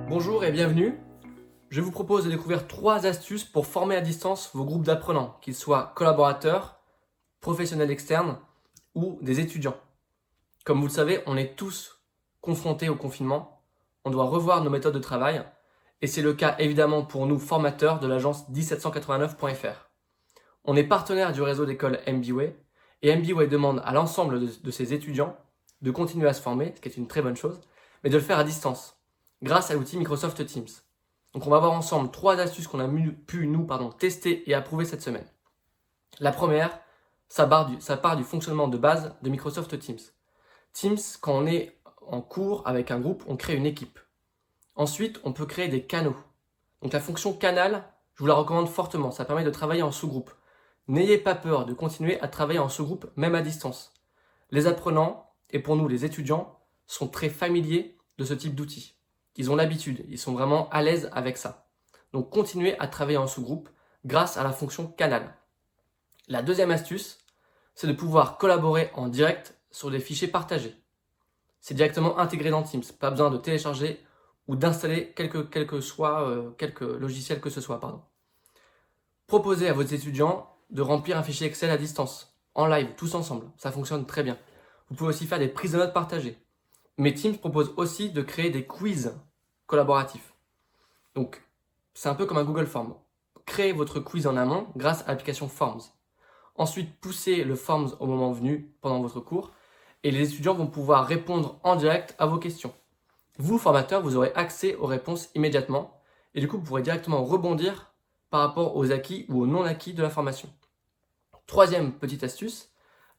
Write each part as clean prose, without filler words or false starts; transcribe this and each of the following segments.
Bonjour et bienvenue. Je vous propose de découvrir 3 astuces pour former à distance vos groupes d'apprenants, qu'ils soient collaborateurs, professionnels externes ou des étudiants. Comme vous le savez, on est tous confrontés au confinement, on doit revoir nos méthodes de travail et c'est le cas évidemment pour nous formateurs de l'agence 1789.fr. On est partenaire du réseau d'écoles MBWay et MBWay demande à l'ensemble de ses étudiants de continuer à se former, ce qui est une très bonne chose, mais de le faire à distance, grâce à l'outil Microsoft Teams. Donc on va voir ensemble 3 astuces qu'on a pu tester et approuver cette semaine. La première, ça part du fonctionnement de base de Microsoft Teams. Teams, quand on est en cours avec un groupe, on crée une équipe. Ensuite, on peut créer des canaux. Donc la fonction canal, je vous la recommande fortement, ça permet de travailler en sous-groupe. N'ayez pas peur de continuer à travailler en sous-groupe, même à distance. Les apprenants, et pour nous les étudiants, sont très familiers de ce type d'outils. Ils ont l'habitude, ils sont vraiment à l'aise avec ça. Donc continuez à travailler en sous-groupe grâce à la fonction canal. La deuxième astuce, c'est de pouvoir collaborer en direct sur des fichiers partagés. C'est directement intégré dans Teams, pas besoin de télécharger ou d'installer quelques logiciels que ce soit. Proposez à vos étudiants de remplir un fichier Excel à distance, en live, tous ensemble, ça fonctionne très bien. Vous pouvez aussi faire des prises de notes partagées. Mais Teams propose aussi de créer des quiz collaboratifs. Donc, c'est un peu comme un Google Form. Créez votre quiz en amont grâce à l'application Forms. Ensuite, poussez le Forms au moment venu pendant votre cours et les étudiants vont pouvoir répondre en direct à vos questions. Vous, formateurs, vous aurez accès aux réponses immédiatement et du coup, vous pourrez directement rebondir par rapport aux acquis ou aux non-acquis de la formation. Troisième petite astuce,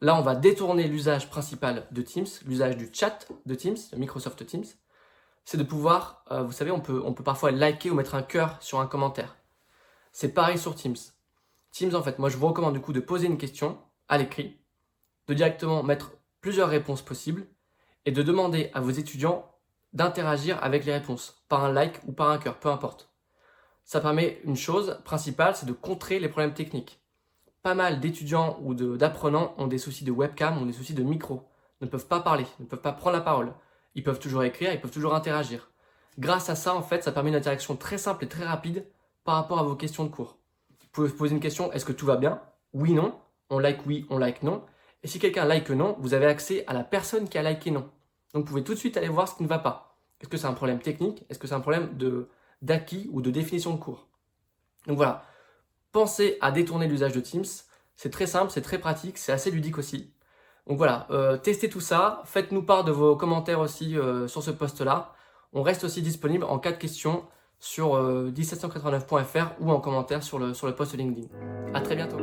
là on va détourner l'usage principal de Teams, l'usage du chat de Teams, de Microsoft Teams, c'est de pouvoir, vous savez, on peut parfois liker ou mettre un cœur sur un commentaire. C'est pareil sur Teams. Teams, en fait, moi je vous recommande du coup de poser une question à l'écrit, de directement mettre plusieurs réponses possibles et de demander à vos étudiants d'interagir avec les réponses, par un like ou par un cœur, peu importe. Ça permet une chose principale, c'est de contrer les problèmes techniques. Pas mal d'étudiants ou d'apprenants ont des soucis de webcam, ont des soucis de micro, ne peuvent pas parler, ne peuvent pas prendre la parole. Ils peuvent toujours écrire, ils peuvent toujours interagir. Grâce à ça, en fait, ça permet une interaction très simple et très rapide par rapport à vos questions de cours. Vous pouvez vous poser une question, est-ce que tout va bien? Oui, non. On like oui, on like non. Et si quelqu'un like non, vous avez accès à la personne qui a liké non. Donc vous pouvez tout de suite aller voir ce qui ne va pas. Est-ce que c'est un problème technique? Est-ce que c'est un problème d'acquis ou de définition de cours? Donc voilà, pensez à détourner l'usage de Teams. C'est très simple, c'est très pratique, c'est assez ludique aussi. Donc voilà, testez tout ça, faites-nous part de vos commentaires aussi sur ce post-là. On reste aussi disponible en cas de questions sur 1789.fr ou en commentaire sur le post LinkedIn. À très bientôt.